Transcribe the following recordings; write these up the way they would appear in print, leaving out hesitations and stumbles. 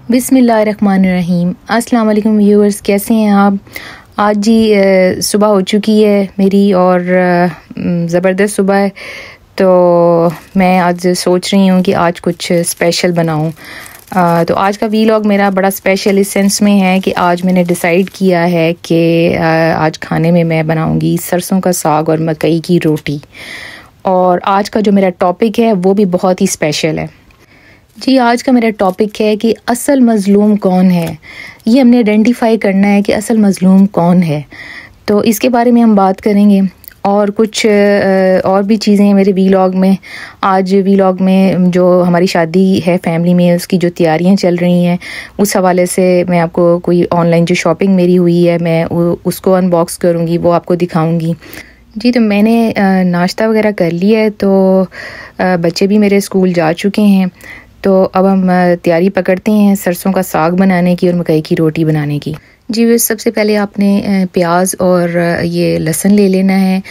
बिस्मिल्लाहिर्रहमानिर्रहीम। अस्सलाम वालेकुम व्यूअर्स, कैसे हैं आप? आज जी सुबह हो चुकी है मेरी और ज़बरदस्त सुबह है। तो मैं आज सोच रही हूँ कि आज कुछ स्पेशल बनाऊँ। तो आज का वीलॉग मेरा बड़ा स्पेशल इस सेंस में है कि आज मैंने डिसाइड किया है कि आज खाने में मैं बनाऊँगी सरसों का साग और मकई की रोटी। और आज का जो मेरा टॉपिक है वो भी बहुत ही स्पेशल है जी। आज का मेरा टॉपिक है कि असल मज़लूम कौन है। ये हमने आइडेंटिफाई करना है कि असल मज़लूम कौन है। तो इसके बारे में हम बात करेंगे और कुछ और भी चीज़ें मेरे वीलॉग में। आज वीलॉग में जो हमारी शादी है फैमिली में, उसकी जो तैयारियां चल रही हैं, उस हवाले से मैं आपको कोई ऑनलाइन जो शॉपिंग मेरी हुई है मैं उसको अनबॉक्स करूँगी, वो आपको दिखाऊँगी जी। तो मैंने नाश्ता वगैरह कर लिया है, तो बच्चे भी मेरे स्कूल जा चुके हैं। तो अब हम तैयारी पकड़ते हैं सरसों का साग बनाने की और मकई की रोटी बनाने की जी। वो सबसे पहले आपने प्याज और ये लहसुन ले लेना है।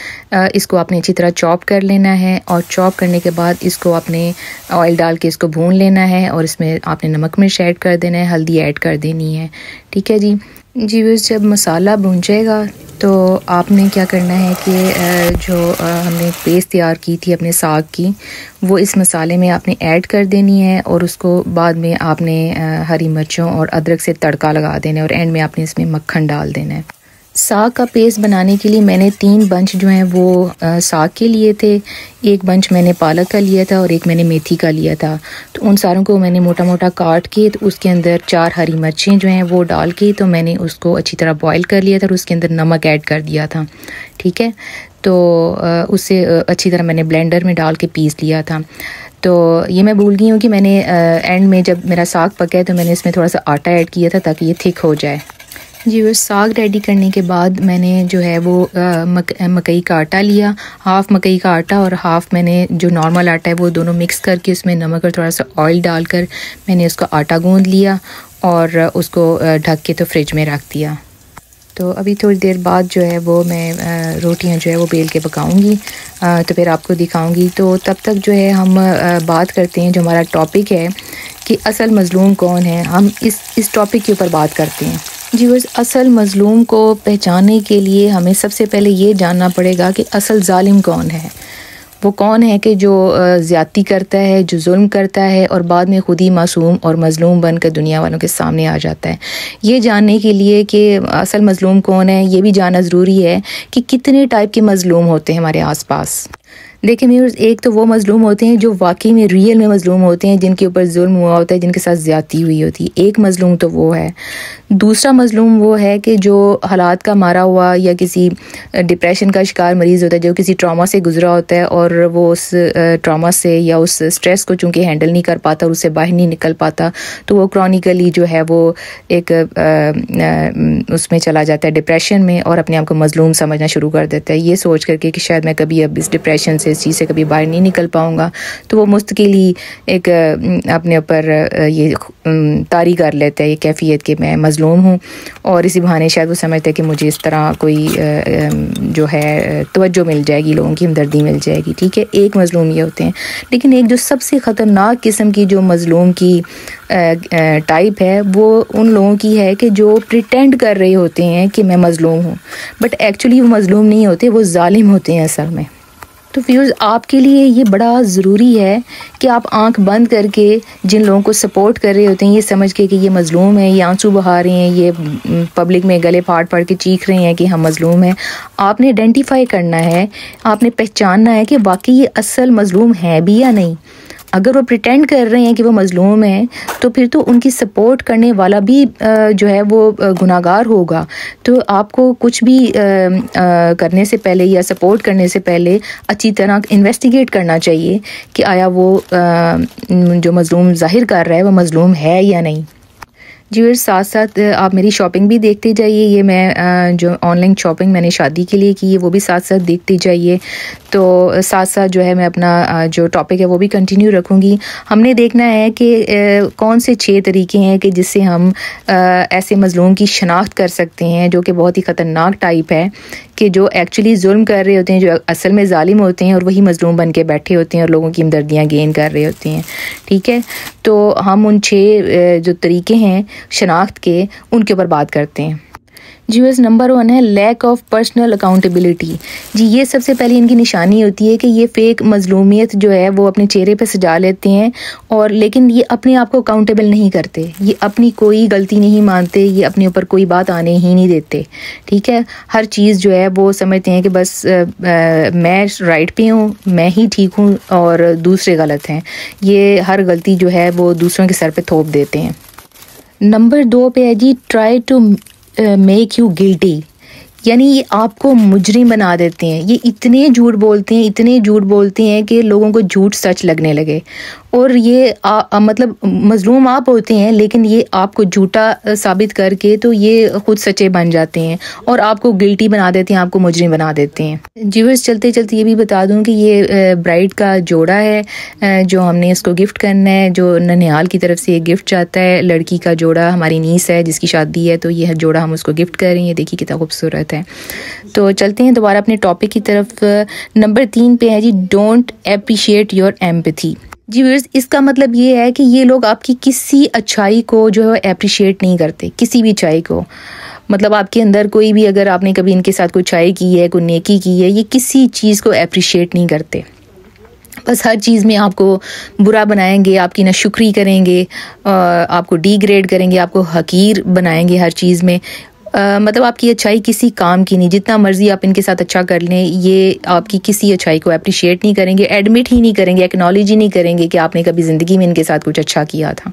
इसको आपने अच्छी तरह चॉप कर लेना है और चॉप करने के बाद इसको आपने ऑयल डाल के इसको भून लेना है और इसमें आपने नमक मिर्च ऐड कर देना है, हल्दी ऐड कर देनी है, ठीक है जी। जी बस जब मसाला भून जाएगा तो आपने क्या करना है कि जो हमने पेस्ट तैयार की थी अपने साग की, वो इस मसाले में आपने ऐड कर देनी है और उसको बाद में आपने हरी मिर्चों और अदरक से तड़का लगा देना है और एंड में आपने इसमें मक्खन डाल देना है। साग का पेस्ट बनाने के लिए मैंने 3 बंच जो हैं वो साग के लिए थे। एक बंच मैंने पालक का लिया था और एक मैंने मेथी का लिया था। तो उन सारों को मैंने मोटा मोटा काट के तो उसके अंदर 4 हरी मिर्चें जो हैं वो डाल के तो मैंने उसको अच्छी तरह बॉईल कर लिया था और उसके अंदर नमक ऐड कर दिया था, ठीक है। तो उससे अच्छी तरह मैंने ब्लेंडर में डाल के पीस लिया था। तो ये मैं भूल गई हूँ कि मैंने एंड में जब मेरा साग पका है तो मैंने इसमें थोड़ा सा आटा ऐड किया था ताकि ये थिक हो जाए जी। वो साग रेडी करने के बाद मैंने जो है वो मकई का आटा लिया, हाफ़ मकई का आटा और हाफ़ मैंने जो नॉर्मल आटा है वो दोनों मिक्स करके उसमें नमक और थोड़ा सा ऑयल डालकर मैंने उसका आटा गूंद लिया और उसको ढक के तो फ्रिज में रख दिया। तो अभी थोड़ी देर बाद जो है वो मैं रोटियां जो है वो बेल के पकाऊंगी, तो फिर आपको दिखाऊंगी। तो तब तक जो है हम बात करते हैं, जो हमारा टॉपिक है कि असल मज़लूम कौन है, हम इस टॉपिक के ऊपर बात करते हैं जी। बस असल मज़लूम को पहचानने के लिए हमें सबसे पहले ये जानना पड़ेगा कि असल ज़ालिम कौन है। वो कौन है कि जो ज़्यादती करता है, जो जुल्म करता है और बाद में खुद ही मासूम और मज़लूम बनकर दुनिया वालों के सामने आ जाता है। ये जानने के लिए कि असल मज़लूम कौन है, ये भी जानना ज़रूरी है कि कितने टाइप के मज़लूम होते हैं हमारे आसपास। देखिए व्यूअर्स, एक तो वो मज़लूम होते हैं जो वाकई में रियल में मज़लूम होते हैं, जिनके ऊपर जुल्म हुआ होता है, जिनके साथ ज़्यादती हुई होती है। एक मज़लूम तो वो है। दूसरा मज़लूम वो है कि जो हालात का मारा हुआ या किसी डिप्रेशन का शिकार मरीज़ होता है, जो किसी ट्रॉमा से गुजरा होता है और वो उस ट्रॉमा से या उस स्ट्रेस को चूँकि हैंडल नहीं कर पाता और उससे बाहर नहीं निकल पाता, तो वो क्रॉनिकली जो है वो एक उसमें चला जाता है डिप्रेशन में और अपने आप को मज़लूम समझना शुरू कर देता है, ये सोच करके कि शायद मैं कभी अब इस डिप्रेशन से, इस चीज़ से कभी बाहर नहीं निकल पाऊँगा। तो वो मुस्तकिली एक अपने ऊपर ये तारी कर लेता है ये कैफियत कि मैं मज़लूम हूँ, और इसी बहाने शायद वो समझता है कि मुझे इस तरह कोई जो है तवज्जो मिल जाएगी, लोगों की हमदर्दी मिल जाएगी, ठीक है। एक मज़लूम ये होते हैं। लेकिन एक जो सबसे ख़तरनाक किस्म की जो मज़लूम की टाइप है वो उन लोगों की है कि जो प्रिटेंड कर रहे होते हैं कि मैं मज़लूम हूँ, बट एक्चुअली वो मज़लूम नहीं होते, वो ज़ालिम होते हैं असल में। तो व्यूअर्स, आपके लिए ये बड़ा ज़रूरी है कि आप आंख बंद करके जिन लोगों को सपोर्ट कर रहे होते हैं ये समझ के कि ये मज़लूम है, ये आंसू बहा रहे हैं, ये पब्लिक में गले फाड़ फाड़ के चीख रहे हैं कि हम मज़लूम हैं, आपने आइडेंटिफाई करना है, आपने पहचानना है कि वाकई ये असल मज़लूम है भी या नहीं। अगर वो प्रिटेंड कर रहे हैं कि वो मज़लूम हैं तो फिर तो उनकी सपोर्ट करने वाला भी जो है वो गुनाहगार होगा। तो आपको कुछ भी करने से पहले या सपोर्ट करने से पहले अच्छी तरह इन्वेस्टिगेट करना चाहिए कि आया वो जो मज़लूम ज़ाहिर कर रहा है वो मज़लूम है या नहीं जी। और साथ साथ आप मेरी शॉपिंग भी देखते जाइए। ये मैं जो ऑनलाइन शॉपिंग मैंने शादी के लिए की है वो भी साथ साथ देखते जाइए। तो साथ साथ जो है मैं अपना जो टॉपिक है वो भी कंटिन्यू रखूँगी। हमने देखना है कि कौन से 6 तरीके हैं कि जिससे हम ऐसे मज़लूम की शनाख्त कर सकते हैं जो कि बहुत ही ख़तरनाक टाइप है कि जो एक्चुअली जुल्म कर रहे होते हैं, जो असल में जालिम होते हैं, और वही मजलूम बन के बैठे होते हैं और लोगों की हमदर्दियाँ गेन कर रहे होते हैं। ठीक है, तो हम उन 6 जो तरीके हैं शनाख्त के, उनके ऊपर बात करते हैं। जी बस नंबर 1 है लैक ऑफ पर्सनल अकाउंटेबिलिटी। जी ये सबसे पहले इनकी निशानी होती है कि ये फेक मजलूमियत जो है वो अपने चेहरे पे सजा लेते हैं, और लेकिन ये अपने आप को अकाउंटेबल नहीं करते, ये अपनी कोई गलती नहीं मानते, ये अपने ऊपर कोई बात आने ही नहीं देते। ठीक है, हर चीज़ जो है वो समझते हैं कि बस मैं राइट पे हूँ, मैं ही ठीक हूँ और दूसरे गलत हैं। ये हर गलती जो है वो दूसरों के सर पे थोप देते हैं। नंबर 2 पे है जी try to make you guilty, यानी ये आपको मुजरिम बना देते हैं। ये इतने झूठ बोलते हैं, इतने झूठ बोलते हैं कि लोगों को झूठ सच लगने लगे, और ये मतलब मजलूम आप होते हैं लेकिन ये आपको झूठा साबित करके तो ये खुद सच्चे बन जाते हैं और आपको गिल्टी बना देते हैं, आपको मुजरिम बना देते हैं। जी बस चलते चलते ये भी बता दूं कि ये ब्राइड का जोड़ा है जो हमने इसको गिफ्ट करना है, जो ननिहाल की तरफ से ये गिफ्ट चाहता है। लड़की का जोड़ा हमारी नीस है जिसकी शादी है, तो ये जोड़ा हम उसको गिफ्ट कर रहे हैं। देखिए कितना खूबसूरत है। तो चलते हैं दोबारा अपने टॉपिक की तरफ। नंबर 3 पे है जी डोंट अप्रिशिएट योर एम्पैथी। जी व्यूअर्स, इसका मतलब ये है कि ये लोग आपकी किसी अच्छाई को जो है अप्रिशिएट नहीं करते, किसी भी अच्छाई को। मतलब आपके अंदर कोई भी, अगर आपने कभी इनके साथ कोई अच्छाई की है, कोई नेकी की है, ये किसी चीज़ को अप्रिशिएट नहीं करते। बस हर चीज़ में आपको बुरा बनाएंगे, आपकी नाशुक्री करेंगे, आपको डिग्रेड करेंगे, आपको हकीर बनाएंगे हर चीज़ में। मतलब आपकी अच्छाई किसी काम की नहीं, जितना मर्जी आप इनके साथ अच्छा कर लें, ये आपकी किसी अच्छाई को अप्रिशिएट नहीं करेंगे, एडमिट ही नहीं करेंगे, एक्नॉलेज ही नहीं करेंगे कि आपने कभी ज़िंदगी में इनके साथ कुछ अच्छा किया था।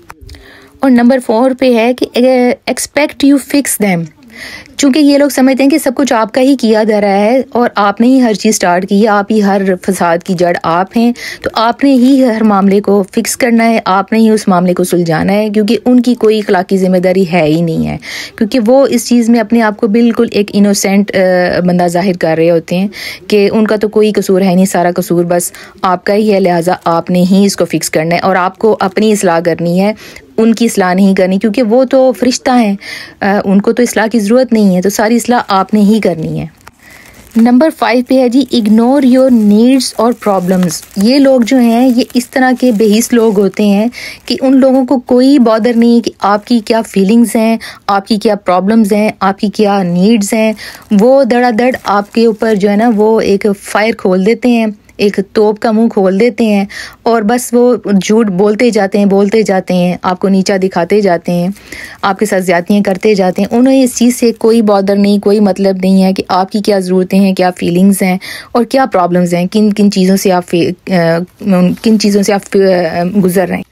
और नंबर 4 पे है कि एक्सपेक्ट यू फिक्स देम। चूँकि ये लोग समझते हैं कि सब कुछ आपका ही किया जा रहा है और आपने ही हर चीज़ स्टार्ट की है, आप ही हर फसाद की जड़ आप हैं, तो आपने ही हर मामले को फिक्स करना है, आपने ही उस मामले को सुलझाना है, क्योंकि उनकी कोई अखलाकी जिम्मेदारी है ही नहीं है। क्योंकि वो इस चीज़ में अपने आप को बिल्कुल एक इनोसेंट बंदा जाहिर कर रहे होते हैं कि उनका तो कोई कसूर है नहीं, सारा कसूर बस आपका ही है, लिहाजा आपने ही इसको फिक्स करना है और आपको अपनी इस्लाह करनी है, उनकी इस्लाह नहीं करनी, क्योंकि वो तो फरिश्ता हैं, उनको तो इस्लाह की ज़रूरत नहीं है, तो सारी इस्लाह आपने ही करनी है। नंबर 5 पे है जी इग्नोर योर नीड्स और प्रॉब्लम्स। ये लोग जो हैं ये इस तरह के बेहिस लोग होते हैं कि उन लोगों को कोई बॉदर नहीं है कि आपकी क्या फीलिंग्स हैं, आपकी क्या प्रॉब्लम्स हैं, आपकी क्या नीड्स हैं। वो धड़ाधड़ आपके ऊपर जो है ना वो एक फायर खोल देते हैं, एक तोप का मुंह खोल देते हैं और बस वो झूठ बोलते जाते हैं, आपको नीचा दिखाते जाते हैं, आपके साथ ज़्यादतियाँ करते जाते हैं। उन्हें इस चीज़ से कोई बॉदर नहीं, कोई मतलब नहीं है कि आपकी क्या ज़रूरतें हैं, क्या फीलिंग्स हैं और क्या प्रॉब्लम्स हैं, किन किन चीज़ों से आप गुजर रहे हैं।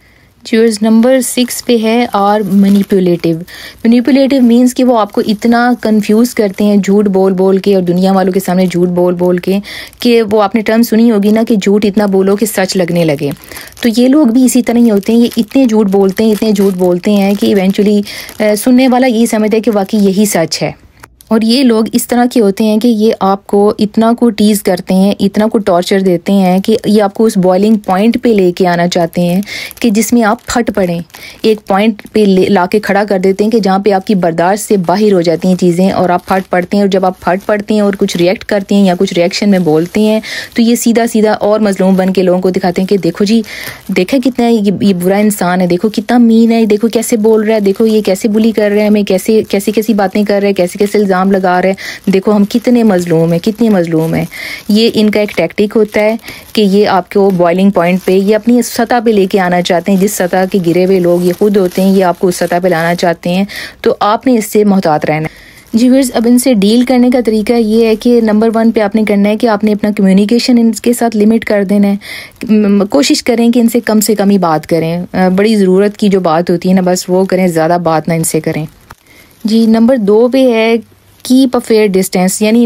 चीज़ नंबर 6 पे है और मैनिपुलेटिव मीन्स कि वो आपको इतना कंफ्यूज करते हैं झूठ बोल बोल के और दुनिया वालों के सामने झूठ बोल बोल के कि वो आपने टर्म सुनी होगी ना कि झूठ इतना बोलो कि सच लगने लगे। तो ये लोग भी इसी तरह ही होते हैं, ये इतने झूठ बोलते हैं कि इवेंचुअली सुनने वाला यही समझता है कि वाकई यही सच है। और ये लोग इस तरह के होते हैं कि ये आपको इतना को टीज़ करते हैं, इतना को टॉर्चर देते हैं कि ये आपको उस बॉइलिंग पॉइंट पे लेके आना चाहते हैं कि जिसमें आप फट पड़ें। एक पॉइंट पे लाके खड़ा कर देते हैं कि जहाँ पे आपकी बर्दाश्त से बाहर हो जाती हैं चीज़ें और आप फट पड़ते हैं। और जब आप फट पड़ते हैं और कुछ रिएक्ट करते हैं या कुछ रिएक्शन में बोलते हैं तो ये सीधा सीधा और मजलूम बन के लोगों को दिखाते हैं कि देखो जी, देखा कितना ये बुरा इंसान है, देखो कितना मीन है, देखो कैसे बोल रहा है, देखो ये कैसे बुली कर रहे हैं हमें, कैसी बातें कर रहे हैं, कैसे लगा रहे हैं, देखो हम कितने मजलूम हैं। ये इनका एक टैक्टिक होता है कि ये आपको बॉइलिंग पॉइंट पे, ये अपनी सतह पे लेके आना चाहते हैं। जिस सतह के गिरे हुए लोग ये खुद होते हैं, ये आपको उस सतह पे लाना चाहते हैं। तो आपने इससे मोहतात रहना है। जी व्यूअर्स, अब इनसे डील करने का तरीका ये है कि नंबर 1 पे आपने करना है कि आपने अपना कम्युनिकेशन इनके साथ लिमिट कर देना है। कोशिश करें कि इनसे कम से कम ही बात करें, बड़ी ज़रूरत की जो बात होती है ना बस वो करें, ज़्यादा बात ना इनसे करें। जी नंबर 2 पे है कीप अ फेयर डिस्टेंस, यानी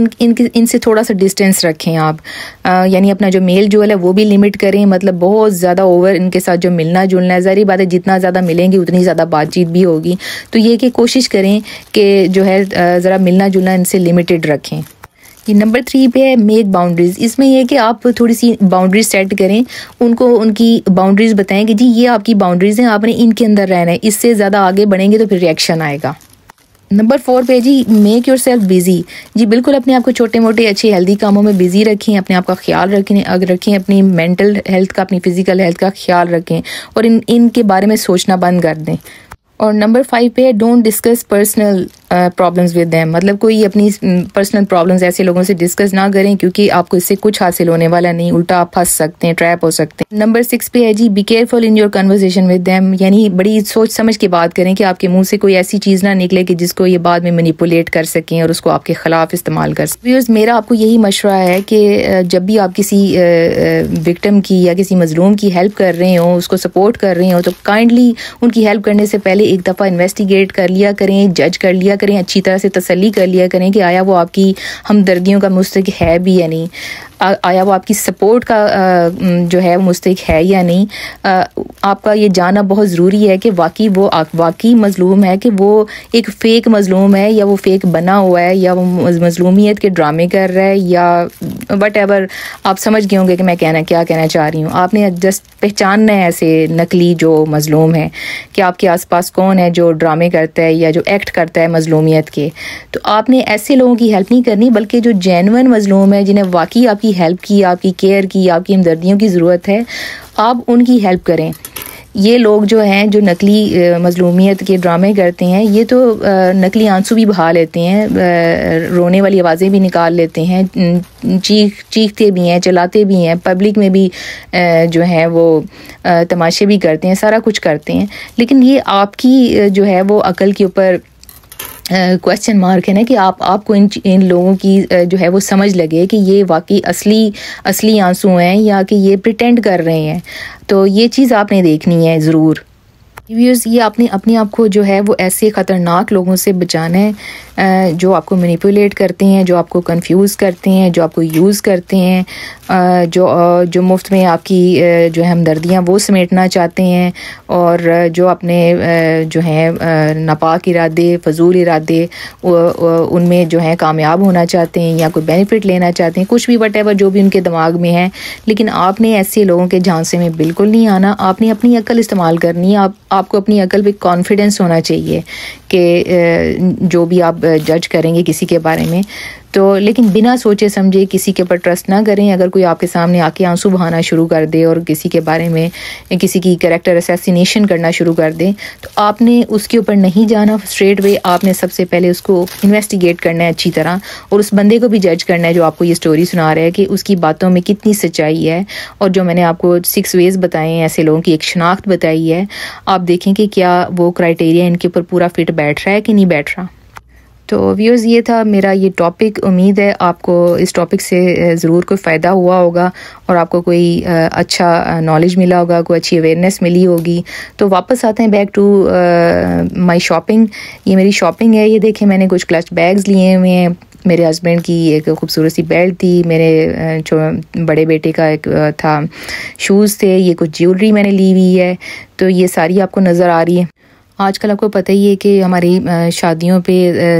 इनसे थोड़ा सा डिस्टेंस रखें आप, यानी अपना जो मेल जोल है वो भी लिमिट करें। मतलब बहुत ज़्यादा ओवर इनके साथ जो मिलना जुलना है, ज़ाहिर बात है जितना ज़्यादा मिलेंगे उतनी ज़्यादा बातचीत भी होगी। तो ये कि कोशिश करें कि जो है ज़रा मिलना जुलना इनसे लिमिटेड रखें। ये नंबर 3 पे है मेक बाउंड्रीज। इसमें यह है कि आप थोड़ी सी बाउंड्रीज सेट करें, उनको उनकी बाउंड्रीज बताएं कि जी ये आपकी बाउंड्रीज हैं, आपने इनके अंदर रहना है, इससे ज़्यादा आगे बढ़ेंगे तो फिर रिएक्शन आएगा। नंबर 4 पे जी, मेक योर सेल्फ बिज़ी। जी बिल्कुल, अपने आप को छोटे मोटे अच्छे हेल्दी कामों में बिज़ी रखें, अपने आप का ख्याल रखें, अपनी मेंटल हेल्थ का, अपनी फ़िज़िकल हेल्थ का ख्याल रखें और इनके बारे में सोचना बंद कर दें। और नंबर 5 पे है, don't discuss personal problems with them. मतलब कोई अपनी पर्सनल प्रॉब्लम्स ऐसे लोगों से डिस्कस ना करें, क्योंकि आपको इससे कुछ हासिल होने वाला नहीं, उल्टा आप फंस सकते हैं, ट्रैप हो सकते हैं। नंबर 6 पे है जी, be careful in your conversation with them. यानी बड़ी सोच समझ के बात करें कि आपके मुंह से कोई ऐसी चीज़ ना निकले कि जिसको ये बाद में मैनिपुलेट कर सकें और उसको आपके खिलाफ इस्तेमाल कर सकें। व्यूअर्स, मेरा आपको यही मशवरा है कि जब भी आप किसी विक्टिम की या किसी मजलूम की हेल्प कर रहे हो, उसको सपोर्ट कर रहे हो, तो काइंडली उनकी हेल्प करने से पहले एक दफ़ा इन्वेस्टिगेट कर लिया करें, जज कर लिया करें, अच्छी तरह से तसल्ली कर लिया करें कि आया वो आपकी हमदर्दियों का मुस्तहिक है भी या नहीं, आया वो आपकी सपोर्ट का जो है वो मुस्तहिक है या नहीं। आपका ये जानना बहुत ज़रूरी है कि वाकई मजलूम है, कि वो एक फ़ेक मजलूम है, या वो फ़ेक बना हुआ है, या वो मजलूमियत के ड्रामे कर रहा है, या वट एवर। आप समझ गए होंगे कि मैं क्या कहना चाह रही हूँ। आपने जस्ट पहचानना है ऐसे नकली जो मजलूम है, कि आपके आसपास कौन है जो ड्रामे करता है या जो एक्ट करता है मजलूमियत के। तो आपने ऐसे लोगों की हेल्प नहीं करनी, बल्कि जो जेन्युइन मजलूम है, जिन्हें वाकई आपकी हेल्प की, आपकी केयर की, आपकी हमदर्दियों की ज़रूरत है, आप उनकी हेल्प करें। ये लोग जो हैं, जो नकली मजलूमियत के ड्रामे करते हैं, ये तो नकली आंसू भी बहा लेते हैं, रोने वाली आवाज़ें भी निकाल लेते हैं, चीखते भी हैं, चलाते भी हैं, पब्लिक में भी जो है वो तमाशे भी करते हैं, सारा कुछ करते हैं। लेकिन ये आपकी जो है वो अकल के ऊपर क्वेश्चन मार्क है ना, कि आपको इन लोगों की जो है वो समझ लगे कि ये वाकई असली आंसू हैं, या कि ये प्रिटेंड कर रहे हैं। तो ये चीज़ आपने देखनी है ज़रूर। व्यूअर्स, ये आपने अपने आप को जो है वो ऐसे ख़तरनाक लोगों से बचाना है जो आपको मैनिपुलेट करते हैं, जो आपको कंफ्यूज करते हैं, जो आपको यूज़ करते हैं, जो मुफ्त में आपकी जो है हमदर्दियाँ वो समेटना चाहते हैं, और जो अपने जो है नापाक इरादे, फजूल इरादे उनमें जो है कामयाब होना चाहते हैं, या कोई बेनिफिट लेना चाहते हैं, कुछ भी वट एवर जो भी उनके दिमाग में है। लेकिन आपने ऐसे लोगों के झांसे में बिल्कुल नहीं आना। आपने अपनी अक्ल इस्तेमाल करनी है। आपको अपनी अकल पे कॉन्फिडेंस होना चाहिए कि जो भी आप जज करेंगे किसी के बारे में, तो लेकिन बिना सोचे समझे किसी के ऊपर ट्रस्ट ना करें। अगर कोई आपके सामने आके आंसू बहाना शुरू कर दे और किसी के बारे में, किसी की कैरेक्टर असैसिनेशन करना शुरू कर दे, तो आपने उसके ऊपर नहीं जाना स्ट्रेट वे। आपने सबसे पहले उसको इन्वेस्टिगेट करना है अच्छी तरह, और उस बंदे को भी जज करना है जो आपको ये स्टोरी सुना रहा है, कि उसकी बातों में कितनी सच्चाई है। और जो मैंने आपको 6 वेज़ बताए हैं ऐसे लोगों की एक शनाख्त बताई है, आप देखें कि क्या वो क्राइटेरिया इनके ऊपर पूरा फिट बैठ रहा है कि नहीं बैठ रहा। तो व्यूअर्स, ये था मेरा ये टॉपिक। उम्मीद है आपको इस टॉपिक से ज़रूर कोई फ़ायदा हुआ होगा, और आपको कोई अच्छा नॉलेज मिला होगा, कोई अच्छी अवेयरनेस मिली होगी। तो वापस आते हैं बैक टू माय शॉपिंग। ये मेरी शॉपिंग है। ये देखें, मैंने कुछ क्लच बैग्स लिए हुए हैं। मेरे हस्बैंड की एक खूबसूरत सी बेल्ट थी, मेरे जो बड़े बेटे का एक था शूज़ थे, ये कुछ ज्वेलरी मैंने ली हुई है। तो ये सारी आपको नज़र आ रही है। आजकल आपको पता ही है कि हमारी शादियों पे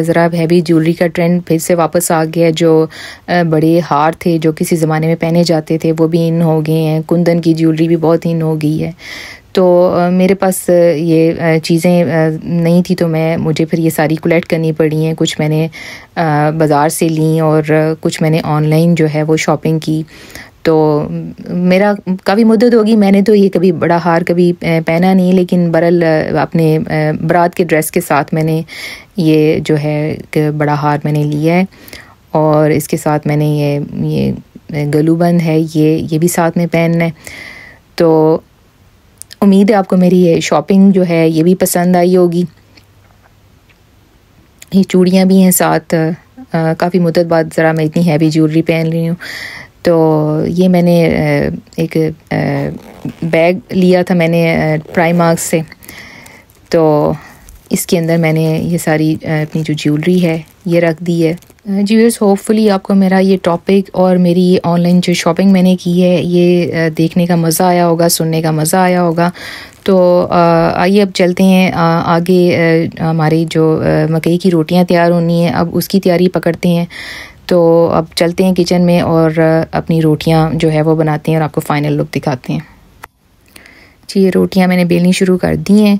ज़रा हैवी ज्वेलरी का ट्रेंड फिर से वापस आ गया। जो बड़े हार थे जो किसी ज़माने में पहने जाते थे, वो भी इन हो गए हैं। कुंदन की ज्वेलरी भी बहुत इन हो गई है। तो मेरे पास ये चीज़ें नहीं थी, तो मुझे फिर ये सारी कलेक्ट करनी पड़ी हैं। कुछ मैंने बाज़ार से ली, और कुछ मैंने ऑनलाइन जो है वो शॉपिंग की। तो मेरा काफ़ी मुद्दत होगी, मैंने तो ये कभी बड़ा हार कभी पहना नहीं, लेकिन बहरहाल अपने बारात के ड्रेस के साथ मैंने ये जो है बड़ा हार मैंने लिया है। और इसके साथ मैंने ये गलूबंद है, ये भी साथ में पहनना है। तो उम्मीद है आपको मेरी ये शॉपिंग जो है ये भी पसंद आई होगी। ये चूड़ियाँ भी हैं साथ। काफ़ी मुद्दत बाद ज़रा मैं इतनी हैवी ज्वेलरी पहन रही हूँ। तो ये मैंने एक बैग लिया था मैंने प्राइमार्क से। तो इसके अंदर मैंने ये सारी अपनी जो ज्वेलरी है ये रख दी है। व्यूअर्स, होपफुली आपको मेरा ये टॉपिक और मेरी ये ऑनलाइन जो शॉपिंग मैंने की है ये देखने का मज़ा आया होगा, सुनने का मज़ा आया होगा। तो आइए अब चलते हैं आगे। हमारी जो मकई की रोटियां तैयार होनी है, अब उसकी तैयारी पकड़ते हैं। तो अब चलते हैं किचन में और अपनी रोटियां जो है वो बनाते हैं और आपको फ़ाइनल लुक दिखाते हैं। जी, ये रोटियां मैंने बेलनी शुरू कर दी हैं।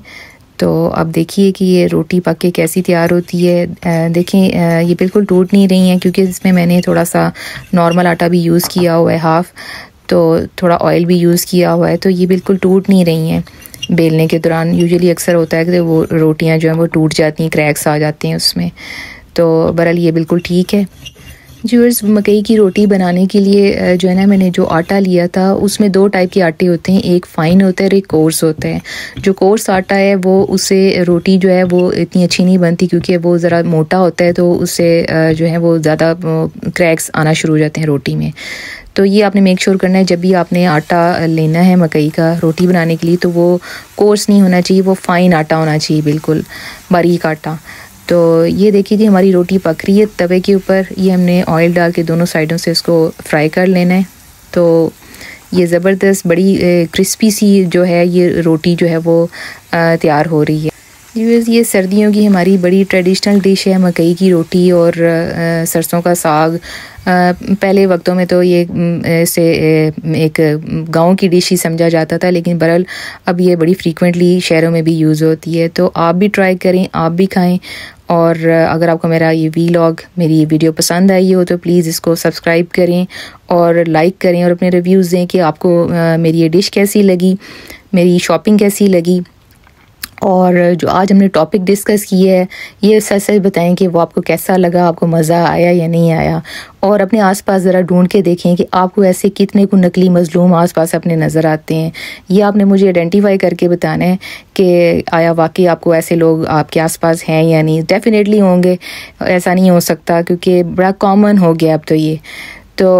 तो अब देखिए कि ये रोटी पक के कैसी तैयार होती है। देखें ये बिल्कुल टूट नहीं रही हैं क्योंकि इसमें मैंने थोड़ा सा नॉर्मल आटा भी यूज़ किया हुआ है हाफ़, तो थोड़ा ऑयल भी यूज़ किया हुआ है, तो ये बिल्कुल टूट नहीं रही हैं। बेलने के दौरान यूजुअली अक्सर होता है कि वो रोटियां जो हैं वो टूट जाती हैं, क्रैक्स आ जाते हैं उसमें, तो बहरहाल ये बिल्कुल ठीक है। व्यूअर्स, मकई की रोटी बनाने के लिए जो है ना, मैंने जो आटा लिया था उसमें 2 टाइप के आटे होते हैं, एक फ़ाइन होता है और एक कोर्स होता है। जो कोर्स आटा है वो उससे रोटी जो है वो इतनी अच्छी नहीं बनती क्योंकि वो ज़रा मोटा होता है, तो उससे जो है वो ज़्यादा क्रैक्स आना शुरू हो जाते हैं रोटी में। तो ये आपने मेक श्योर करना है जब भी आपने आटा लेना है मकई का रोटी बनाने के लिए, तो वो कोर्स नहीं होना चाहिए, वो फ़ाइन आटा होना चाहिए, बिल्कुल बारीक आटा। तो ये देखिए जी हमारी रोटी पक रही है तवे के ऊपर। ये हमने ऑयल डाल के दोनों साइडों से इसको फ्राई कर लेना है। तो ये ज़बरदस्त बड़ी क्रिस्पी सी जो है ये रोटी जो है वो तैयार हो रही है। ये सर्दियों की हमारी बड़ी ट्रेडिशनल डिश है, मकई की रोटी और सरसों का साग। पहले वक्तों में तो ये इसे एक गांव की डिश ही समझा जाता था, लेकिन बहरहाल अब ये बड़ी फ्रीक्वेंटली शहरों में भी यूज़ होती है। तो आप भी ट्राई करें, आप भी खाएं। और अगर आपको मेरा ये वीलॉग, मेरी ये वीडियो पसंद आई हो तो प्लीज़ इसको सब्सक्राइब करें और लाइक करें और अपने रिव्यूज़ दें कि आपको मेरी ये डिश कैसी लगी, मेरी शॉपिंग कैसी लगी, और जो आज हमने टॉपिक डिस्कस किया है ये सच सच बताएं कि वो आपको कैसा लगा, आपको मज़ा आया या नहीं आया। और अपने आसपास ज़रा ढूंढ के देखें कि आपको ऐसे कितने को नकली मज़लूम आसपास अपने नज़र आते हैं। ये आपने मुझे आइडेंटिफाई करके बताना है कि आया वाकई आपको ऐसे लोग आपके आसपास हैं या नहीं। डेफिनेटली होंगे, ऐसा नहीं हो सकता क्योंकि बड़ा कॉमन हो गया अब तो ये। तो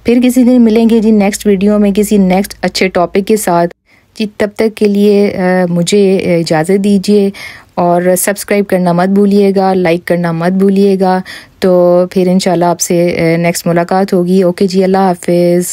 फिर किसी दिन मिलेंगे जी नेक्स्ट वीडियो में किसी नेक्स्ट अच्छे टॉपिक के साथ जी। तब तक के लिए मुझे इजाज़त दीजिए और सब्सक्राइब करना मत भूलिएगा, लाइक करना मत भूलिएगा। तो फिर इंशाल्लाह आपसे नेक्स्ट मुलाकात होगी। ओके जी, अल्लाह हाफिज़।